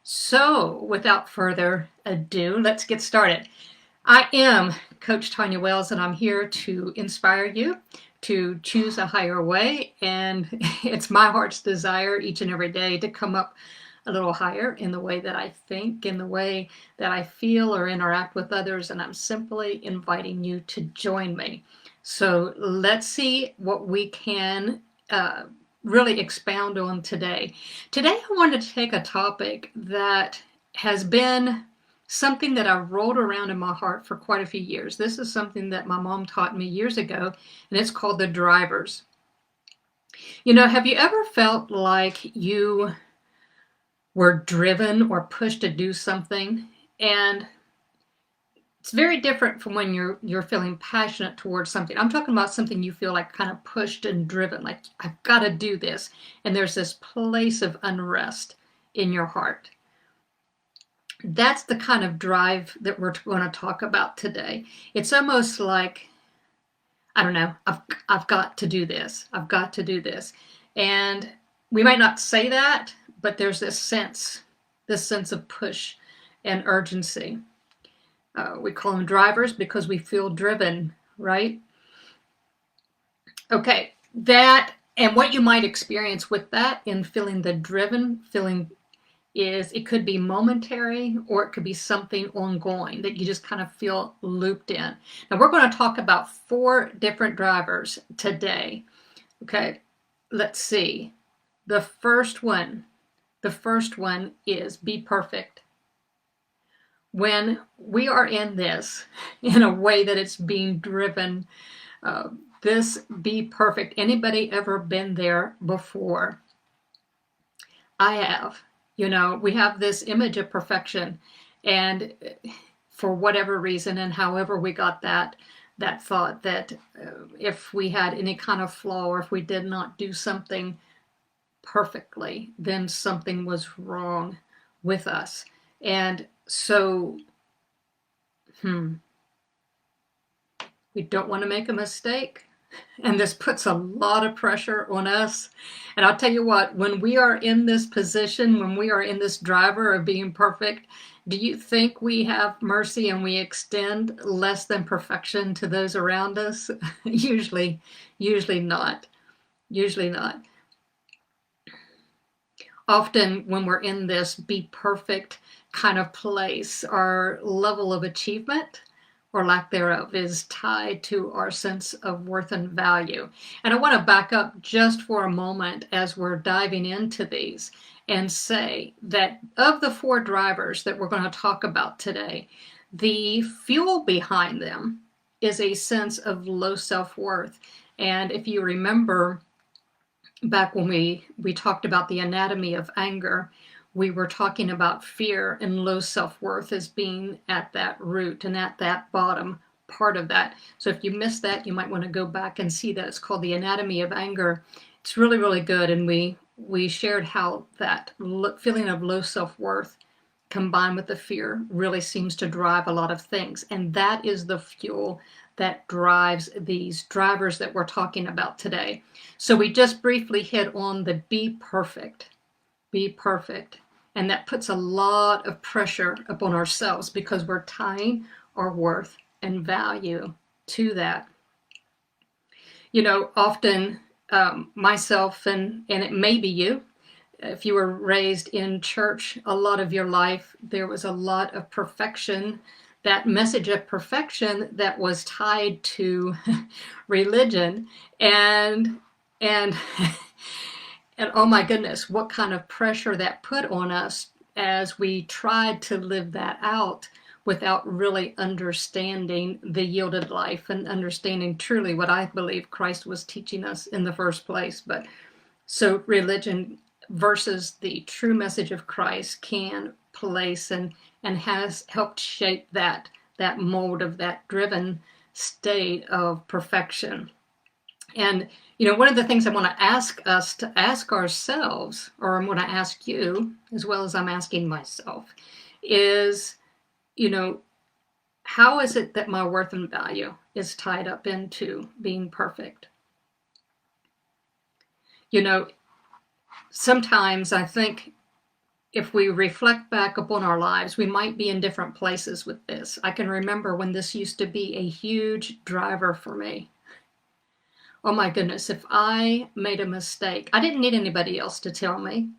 So, without further ado, let's get started. I am Coach Tonya Wells, and I'm here to inspire you to choose a higher way. And it's my heart's desire each and every day to come up a little higher in the way that I think, in the way that I feel or interact with others. And I'm simply inviting you to join me. So, let's see what we can really expound on today. Today, I wanted to take a topic that has been something that I rolled around in my heart for quite a few years. This is something that my mom taught me years ago, and it's called the drivers. Have you ever felt like you were driven or pushed to do something? And it's very different from when you're feeling passionate towards something. I'm talking about something you feel like kind of pushed and driven, like I've got to do this. And there's this place of unrest in your heart. That's the kind of drive that we're going to talk about today. It's almost like, I don't know, I've got to do this. I've got to do this. And we might not say that, but there's this sense of push and urgency. We call them drivers because we feel driven, right? Okay, that and what you might experience with that in feeling the driven feeling is it could be momentary or it could be something ongoing that you just kind of feel looped in. Now we're going to talk about 4 different drivers today. Okay, let's see. The first one is be perfect. When we are in this, in a way that it's being driven, this be perfect. Anybody ever been there before? I have. We have this image of perfection, and for whatever reason and however we got that thought that if we had any kind of flaw or if we did not do something perfectly, then something was wrong with us. And so, we don't want to make a mistake. And this puts a lot of pressure on us. And I'll tell you what, when we are in this position, when we are in this driver of being perfect, do you think we have mercy and we extend less than perfection to those around us? Usually not. Usually not. Often when we're in this be perfect kind of place, our level of achievement or lack thereof is tied to our sense of worth and value. And I want to back up just for a moment as we're diving into these and say that of the 4 drivers that we're going to talk about today, the fuel behind them is a sense of low self-worth. And if you remember back when we talked about the anatomy of anger, we were talking about fear and low self-worth as being at that root and at that bottom part of that. So if you missed that, you might want to go back and see that. It's called the anatomy of anger. It's really, really good. And we shared how that feeling of low self-worth combined with the fear really seems to drive a lot of things. And that is the fuel that drives these drivers that we're talking about today. So we just briefly hit on the be perfect. Be perfect. And that puts a lot of pressure upon ourselves because we're tying our worth and value to that. Often myself, and it may be you, if you were raised in church a lot of your life, there was a lot of perfection, that message of perfection that was tied to religion. And And oh my goodness, what kind of pressure that put on us as we tried to live that out without really understanding the yielded life and understanding truly what I believe Christ was teaching us in the first place. But so religion versus the true message of Christ can place and has helped shape that mold of that driven state of perfection. And one of the things I want to ask us to ask ourselves, or I'm going to ask you, as well as I'm asking myself, is, how is it that my worth and value is tied up into being perfect? Sometimes I think if we reflect back upon our lives, we might be in different places with this. I can remember when this used to be a huge driver for me. Oh my goodness, if I made a mistake, I didn't need anybody else to tell me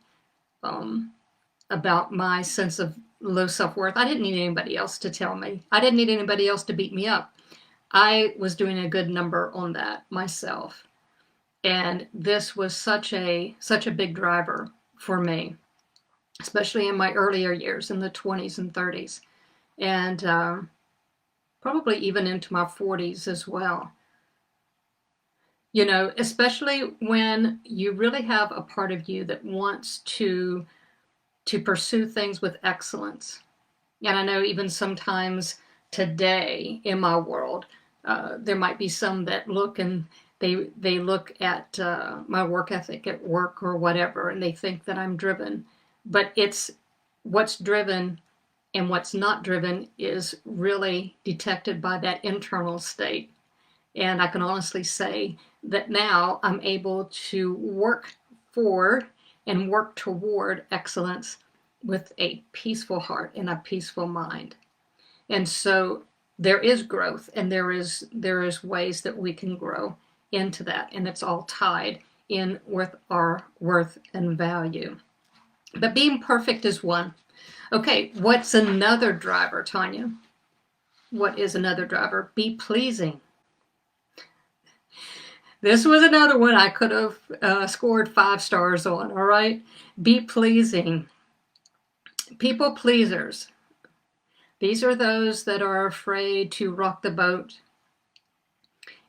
about my sense of low self-worth. I didn't need anybody else to tell me. I didn't need anybody else to beat me up. I was doing a good number on that myself. And this was such a big driver for me, especially in my earlier years in the 20s and 30s, and probably even into my 40s as well. You know, especially when you really have a part of you that wants to pursue things with excellence. And I know even sometimes today in my world, there might be some that look and they look at my work ethic at work or whatever, and they think that I'm driven. But it's what's driven and what's not driven is really detected by that internal state. And I can honestly say that now I'm able to work for and work toward excellence with a peaceful heart and a peaceful mind. And so there is growth, and there is ways that we can grow into that, and it's all tied in with our worth and value. But being perfect is one. Okay, what's another driver, Tonya? What is another driver? Be pleasing. This was another one I could have scored 5 stars on, all right? Be pleasing. People pleasers. These are those that are afraid to rock the boat,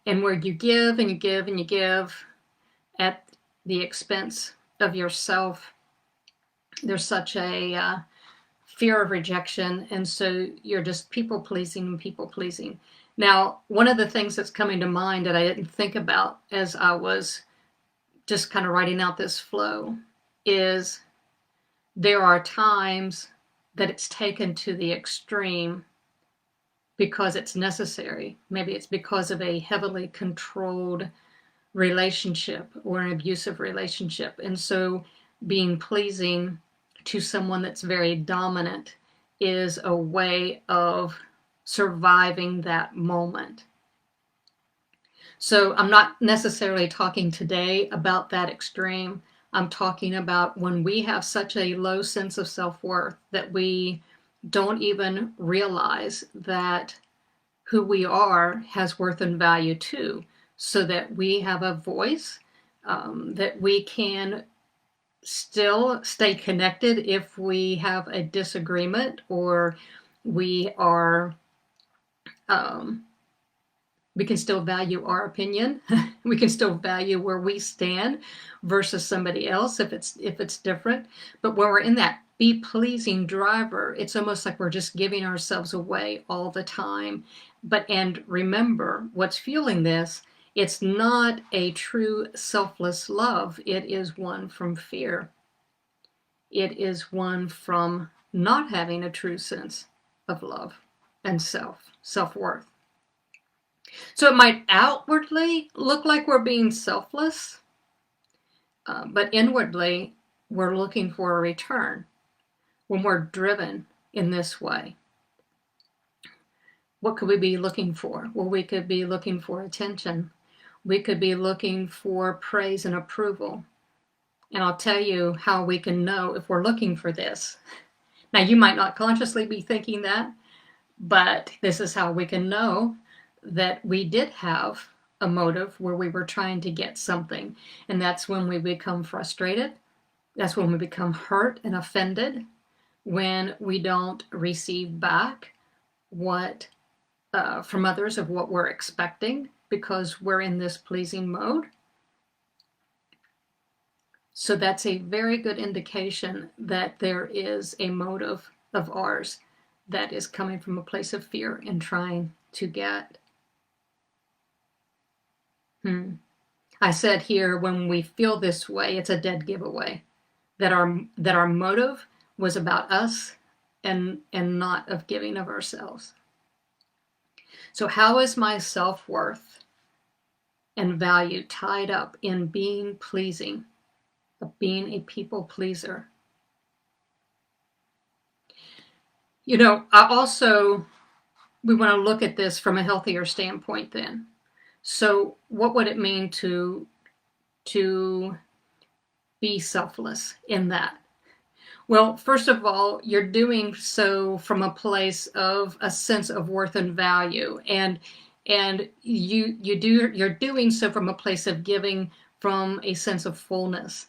and where you give and you give and you give at the expense of yourself. There's such a fear of rejection, and so you're just people pleasing and people pleasing. Now, one of the things that's coming to mind that I didn't think about as I was just kind of writing out this flow is there are times that it's taken to the extreme because it's necessary. Maybe it's because of a heavily controlled relationship or an abusive relationship. And so being pleasing to someone that's very dominant is a way of surviving that moment. So I'm not necessarily talking today about that extreme. I'm talking about when we have such a low sense of self-worth that we don't even realize that who we are has worth and value too, so that we have a voice, that we can still stay connected if we have a disagreement, or we are we can still value our opinion. We can still value where we stand versus somebody else if it's different. But when we're in that be pleasing driver, it's almost like we're just giving ourselves away all the time. And remember, what's fueling this, it's not a true selfless love. It is one from fear. It is one from not having a true sense of love and self-worth. So it might outwardly look like we're being selfless, but inwardly we're looking for a return when we're driven in this way. What could we be looking for? Well, we could be looking for attention. We could be looking for praise and approval. And I'll tell you how we can know if we're looking for this. Now, you might not consciously be thinking that, but this is how we can know that we did have a motive where we were trying to get something. And that's when we become frustrated. That's when we become hurt and offended, when we don't receive back what from others of what we're expecting because we're in this pleasing mode. So that's a very good indication that there is a motive of ours that is coming from a place of fear and trying to get. I said here, when we feel this way, it's a dead giveaway. That our motive was about us and not of giving of ourselves. So how is my self-worth and value tied up in being pleasing, of being a people pleaser? We want to look at this from a healthier standpoint then. So what would it mean to be selfless in that? Well, first of all, you're doing so from a place of a sense of worth and value, and you're doing so from a place of giving from a sense of fullness.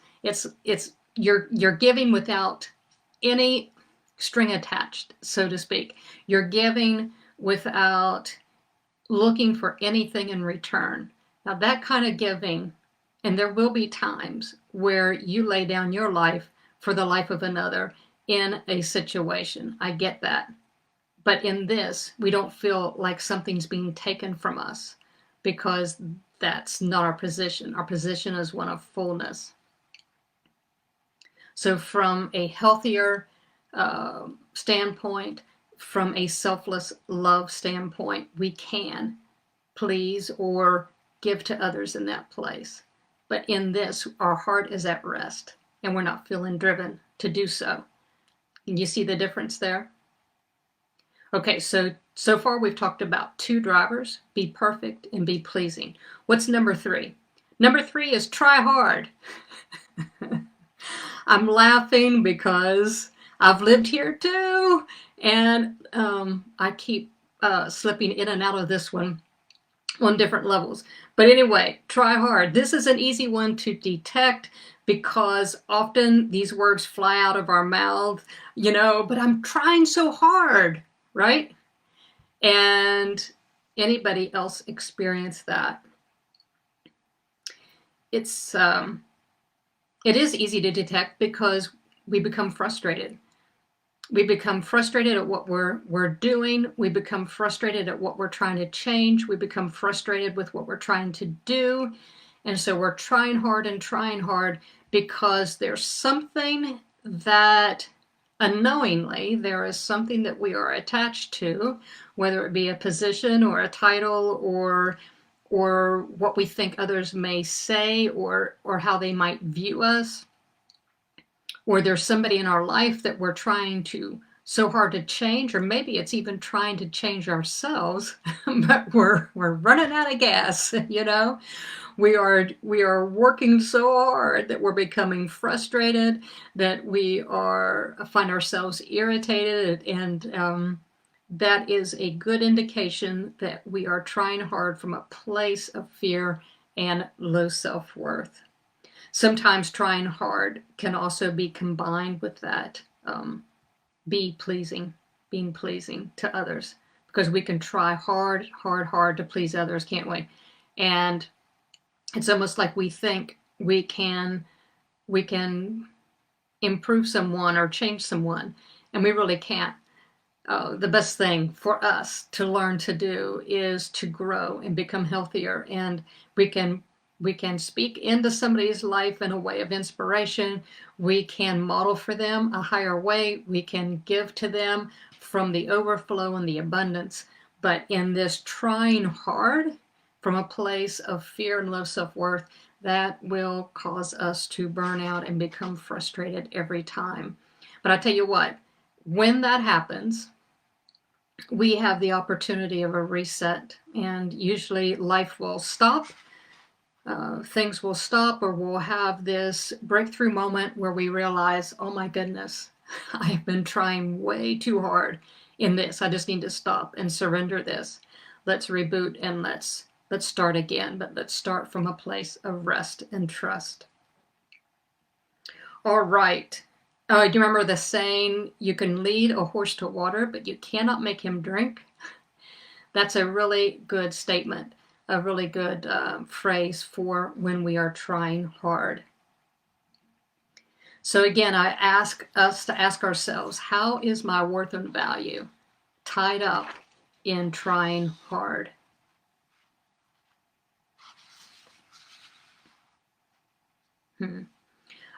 You're giving without any string attached, so to speak. You're giving without looking for anything in return. Now, that kind of giving, and there will be times where you lay down your life for the life of another in a situation. I get that. But in this, we don't feel like something's being taken from us because that's not our position. Our position is one of fullness. So from a healthier standpoint, from a selfless love standpoint, we can please or give to others in that place. But in this, our heart is at rest and we're not feeling driven to do so. Can you see the difference there? Okay, so far we've talked about two drivers: be perfect and be pleasing. What's number 3? Number 3 is try hard. I'm laughing because I've lived here too, and I keep slipping in and out of this one on different levels. But anyway, try hard. This is an easy one to detect because often these words fly out of our mouth, but I'm trying so hard, right? And anybody else experience that? It is easy to detect because we become frustrated. We become frustrated at what we're doing. We become frustrated at what we're trying to change. We become frustrated with what we're trying to do. And so we're trying hard because there's something that unknowingly, there is something that we are attached to, whether it be a position or a title or what we think others may say or how they might view us. Or there's somebody in our life that we're trying to so hard to change, or maybe it's even trying to change ourselves, but we're running out of gas, We are working so hard that we're becoming frustrated, that we find ourselves irritated, and that is a good indication that we are trying hard from a place of fear and low self-worth. Sometimes trying hard can also be combined with that being pleasing to others, because we can try hard to please others, can't we? And it's almost like we think we can improve someone or change someone, and we really can't. The best thing for us to learn to do is to grow and become healthier, and we can speak into somebody's life in a way of inspiration. We can model for them a higher way. We can give to them from the overflow and the abundance. But in this trying hard from a place of fear and low self-worth, that will cause us to burn out and become frustrated every time. But I tell you what, when that happens, we have the opportunity of a reset, and usually life will stop. Things will stop, or we'll have this breakthrough moment where we realize, oh my goodness, I've been trying way too hard in this. I just need to stop and surrender this. Let's reboot and let's start again, but let's start from a place of rest and trust. All right. Do you remember the saying, you can lead a horse to water, but you cannot make him drink? That's a really good statement, a really good phrase for when we are trying hard. So again, I ask us to ask ourselves, how is my worth and value tied up in trying hard?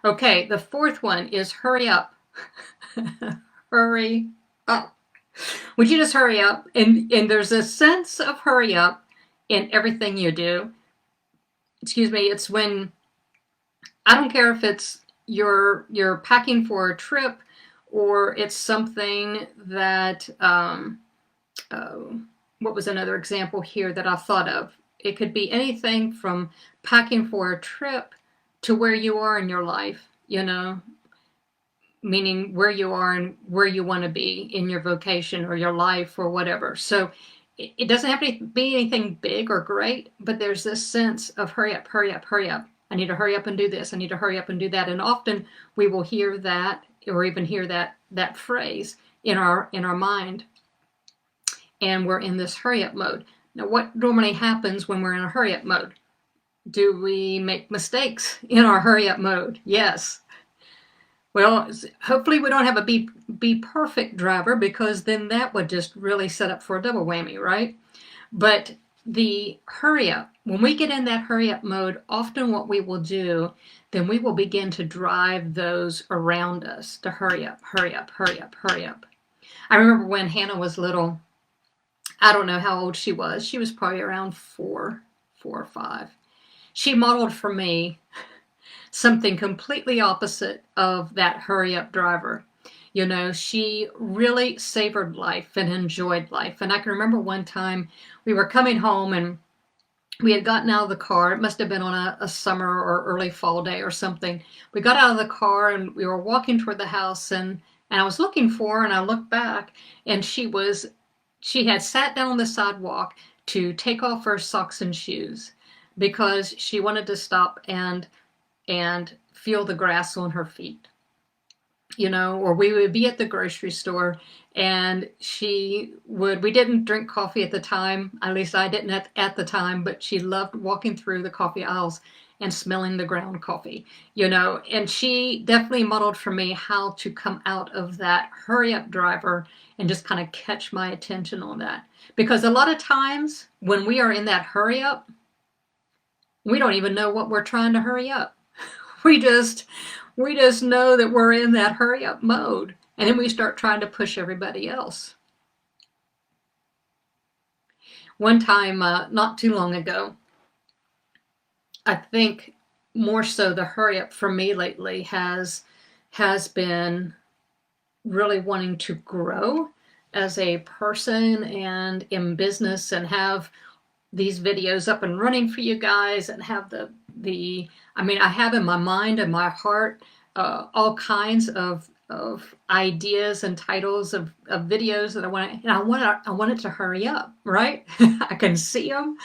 Okay, the fourth one is hurry up. Hurry up. Would you just hurry up? And there's a sense of hurry up in everything you do. Excuse me, it's when, I don't care if it's you're packing for a trip, or it's something that, uh, what was another example here that I thought of? It could be anything from packing for a trip to where you are in your life, meaning where you are and where you want to be in your vocation or your life or whatever. So it doesn't have to be anything big or great, but there's this sense of hurry up, hurry up, hurry up. I need to hurry up and do this. I need to hurry up and do that. And often we will hear that or even hear that phrase in our mind, and we're in this hurry up mode. Now, what normally happens when we're in a hurry up mode? Do we make mistakes in our hurry up mode? Yes. Well, hopefully we don't have a be perfect driver, because then that would just really set up for a double whammy, right? But the hurry up, when we get in that hurry up mode, often what we will do, then we will begin to drive those around us to hurry up, hurry up, hurry up, hurry up. I remember when Hannah was little, I don't know how old she was. She was probably around four or five. She modeled for me something completely opposite of that hurry up driver. She really savored life and enjoyed life. And I can remember one time we were coming home and we had gotten out of the car. It must have been on a summer or early fall day or something. We got out of the car and we were walking toward the house, and I was looking for her, and I looked back, and she had sat down on the sidewalk to take off her socks and shoes because she wanted to stop and feel the grass on her feet. Or we would be at the grocery store, and we didn't drink coffee at the time, at least I didn't at the time, but she loved walking through the coffee aisles and smelling the ground coffee, and she definitely modeled for me how to come out of that hurry up driver and just kind of catch my attention on that. Because a lot of times when we are in that hurry up, we don't even know what we're trying to hurry up. We just know that we're in that hurry up mode, and then we start trying to push everybody else. One time, not too long ago, I think more so the hurry up for me lately has been really wanting to grow as a person and in business, and have these videos up and running for you guys, and have I have in my mind and my heart all kinds of ideas and titles of videos that I want it to hurry up, right? I can see them.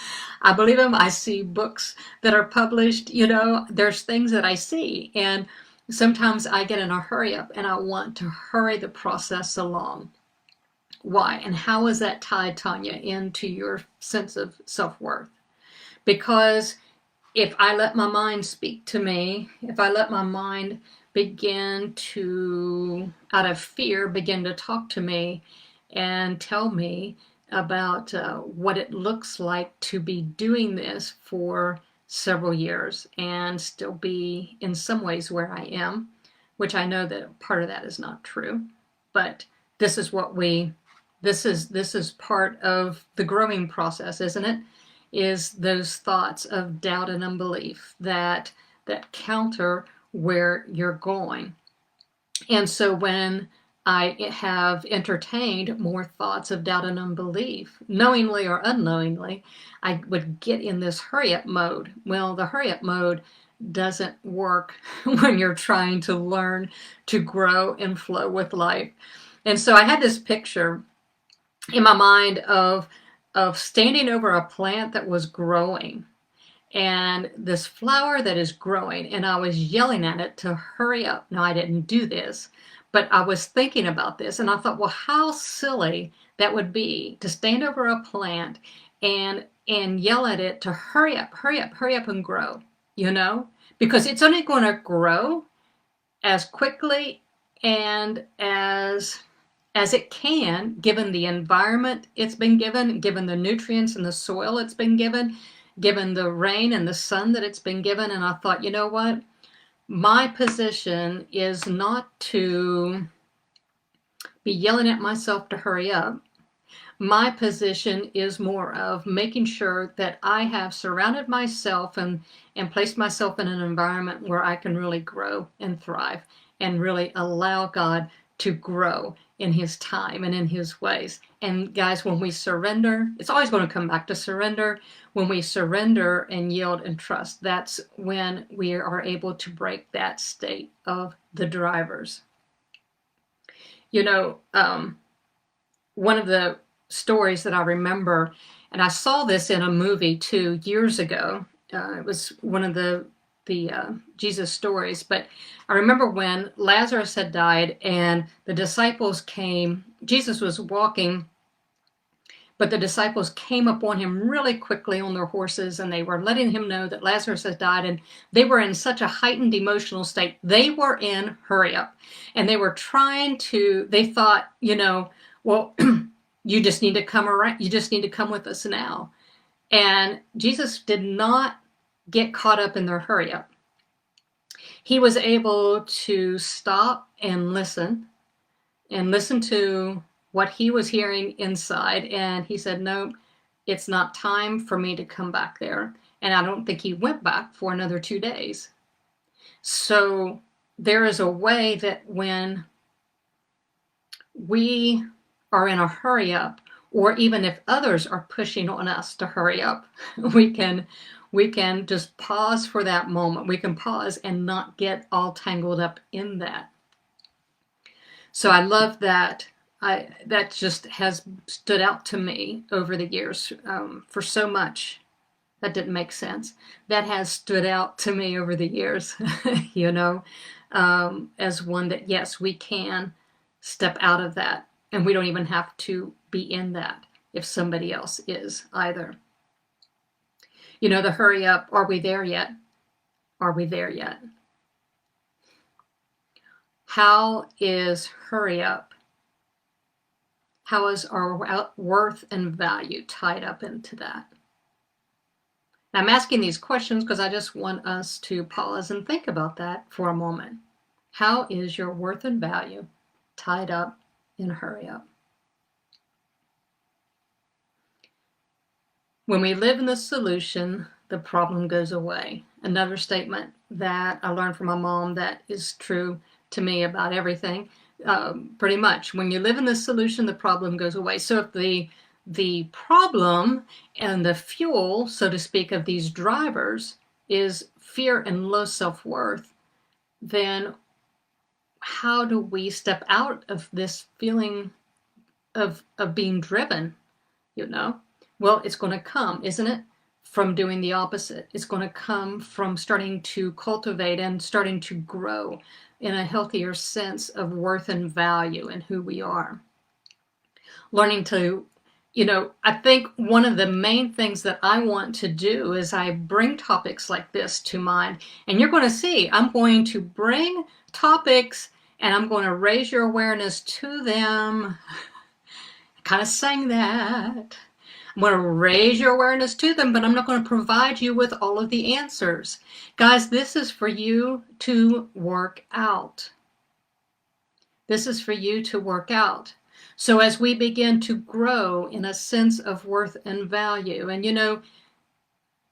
I believe them. I see books that are published, there's things that I see, and sometimes I get in a hurry up and I want to hurry the process along. Why? And how is that tied, Tonya, into your sense of self-worth? Because if I let my mind speak to me, if I let my mind begin to, out of fear, begin to talk to me and tell me about what it looks like to be doing this for several years and still be in some ways where I am, which I know that part of that is not true, but this is part of the growing process, isn't it? Is those thoughts of doubt and unbelief that counter where you're going. And so when I have entertained more thoughts of doubt and unbelief, knowingly or unknowingly, I would get in this hurry up mode. Well, the hurry up mode doesn't work when you're trying to learn to grow and flow with life. And so I had this picture in my mind of standing over a plant that was growing, and this flower that is growing, and I was yelling at it to hurry up. Now, I didn't do this, but I was thinking about this, and I thought, well, how silly that would be to stand over a plant and yell at it to hurry up, hurry up, hurry up and grow, because it's only going to grow as quickly and as it can, given the environment it's been given the nutrients and the soil it's been given the rain and the sun that it's been given. And I thought, you know what? My position is not to be yelling at myself to hurry up. My position is more of making sure that I have surrounded myself and placed myself in an environment where I can really grow and thrive and really allow God to grow in his time and in his ways. And guys, when we surrender, it's always going to come back to surrender. When we surrender and yield and trust, that's when we are able to break that state of the drivers. You know, one of the stories that I remember, and I saw this in a movie too years ago. It was one of the Jesus stories, but I remember when Lazarus had died and the disciples came. Jesus was walking, but the disciples came upon him really quickly on their horses, and they were letting him know that Lazarus had died, and they were in such a heightened emotional state. They were in hurry up, and they were trying to. They thought, well, you just need to come around. You just need to come with us now. And Jesus did not get caught up in their hurry up. He was able to stop and listen to what he was hearing inside. And he said, no, it's not time for me to come back there. And I don't think he went back for another 2 days. So there is a way that when we are in a hurry up, or even if others are pushing on us to hurry up, we can just pause for that moment. We can pause and not get all tangled up in that. So I love that. That just has stood out to me over the years for so much. That didn't make sense. That has stood out to me over the years, as one that, yes, we can step out of that. And we don't even have to be in that if somebody else is either. The hurry up, are we there yet? Are we there yet? How is hurry up? How is our worth and value tied up into that? And I'm asking these questions because I just want us to pause and think about that for a moment. How is your worth and value tied up in hurry up? When we live in the solution, the problem goes away. Another statement that I learned from my mom that is true to me about everything, pretty much. When you live in the solution, the problem goes away. So if the problem and the fuel, so to speak, of these drivers is fear and low self-worth, then how do we step out of this feeling of being driven, Well, it's going to come, isn't it? From doing the opposite. It's going to come from starting to cultivate and starting to grow in a healthier sense of worth and value in who we are. Learning to, I think one of the main things that I want to do is I bring topics like this to mind. And you're going to see, I'm going to bring topics and I'm going to raise your awareness to them. I kind of sang that. I'm going to raise your awareness to them, but I'm not going to provide you with all of the answers. Guys, this is for you to work out. This is for you to work out. So as we begin to grow in a sense of worth and value, and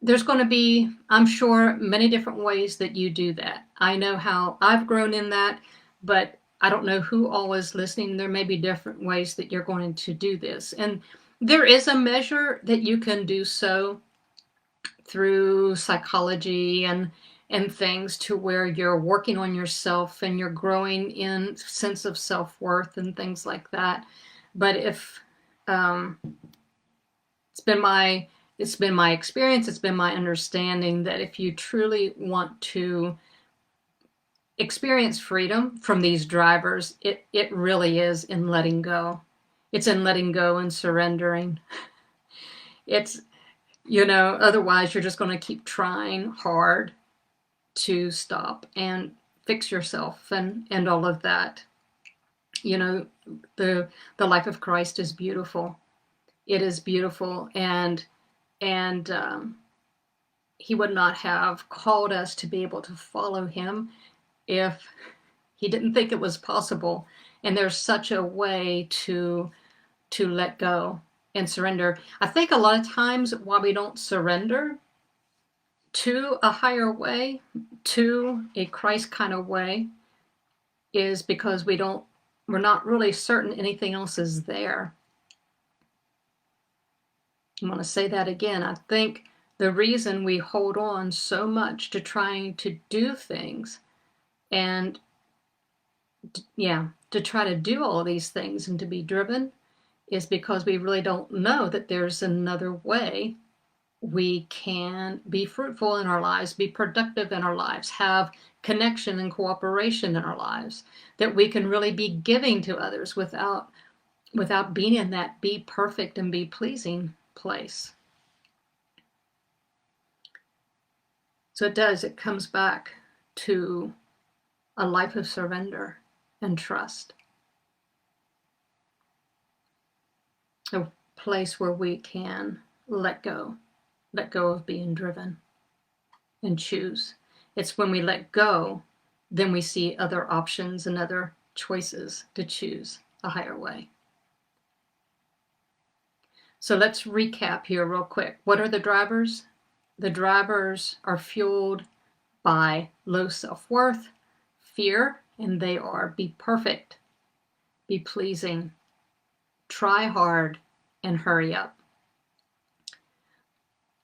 there's going to be, I'm sure, many different ways that you do that. I know how I've grown in that, but I don't know who all is listening. There may be different ways that you're going to do this. And there is a measure that you can do so through psychology and things to where you're working on yourself and you're growing in sense of self-worth and things like that. But if it's been my experience, it's been my understanding that if you truly want to experience freedom from these drivers, it really is in letting go. It's in letting go and surrendering. It's, otherwise you're just going to keep trying hard to stop and fix yourself and all of that. The life of Christ is beautiful. It is beautiful, and he would not have called us to be able to follow him if he didn't think it was possible. And there's such a way to let go and surrender. I think a lot of times why we don't surrender to a higher way, to a Christ kind of way, is because we don't we're not really certain anything else is there. I want to say that again. I think the reason we hold on so much to trying to do things and to try to do all these things and to be driven is because we really don't know that there's another way we can be fruitful in our lives, be productive in our lives, have connection and cooperation in our lives, that we can really be giving to others without being in that be perfect and be pleasing place. So it comes back to a life of surrender and trust. A place where we can let go of being driven and choose. It's when we let go, then we see other options and other choices to choose a higher way. So let's recap here real quick. What are the drivers? The drivers are fueled by low self-worth, fear, and they are be perfect, be pleasing, try hard, and hurry up.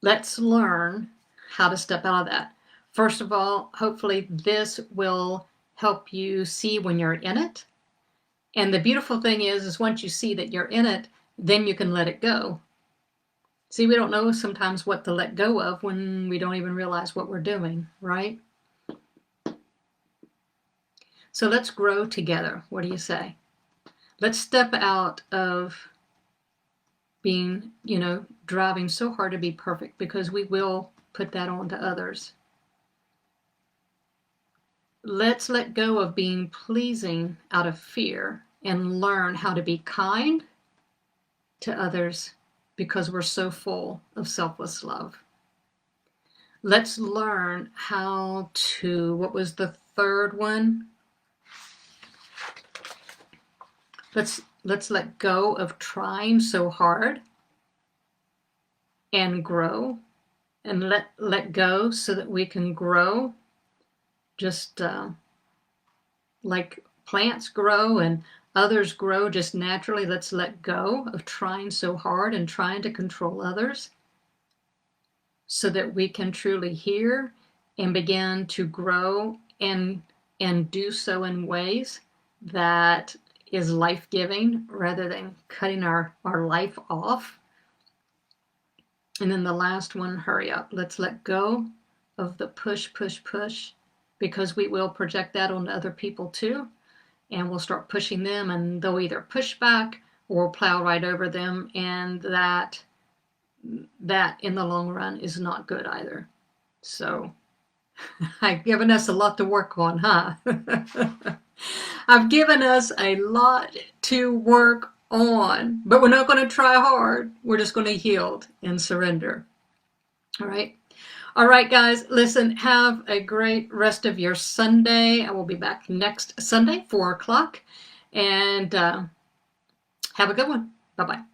Let's learn how to step out of that. First of all, hopefully this will help you see when you're in it. And the beautiful thing is once you see that you're in it, then you can let it go. See, we don't know sometimes what to let go of when we don't even realize what we're doing, right? So let's grow together. What do you say? Let's step out of being, driving so hard to be perfect, because we will put that on to others. Let's let go of being pleasing out of fear and learn how to be kind to others because we're so full of selfless love. Let's learn how to, what was the third one? Let's let go of trying so hard and grow, and let go so that we can grow just like plants grow and others grow just naturally. Let's let go of trying so hard and trying to control others so that we can truly hear and begin to grow and do so in ways that is life-giving rather than cutting our life off. And then the last one, hurry up. Let's let go of the push, because we will project that on other people too. And we'll start pushing them, and they'll either push back or plow right over them. And that in the long run is not good either. So I've given us a lot to work on, huh? I've given us a lot to work on, but we're not going to try hard. We're just going to yield and surrender. All right. All right, guys, listen, have a great rest of your Sunday. I will be back next Sunday, 4 o'clock, and have a good one. Bye-bye.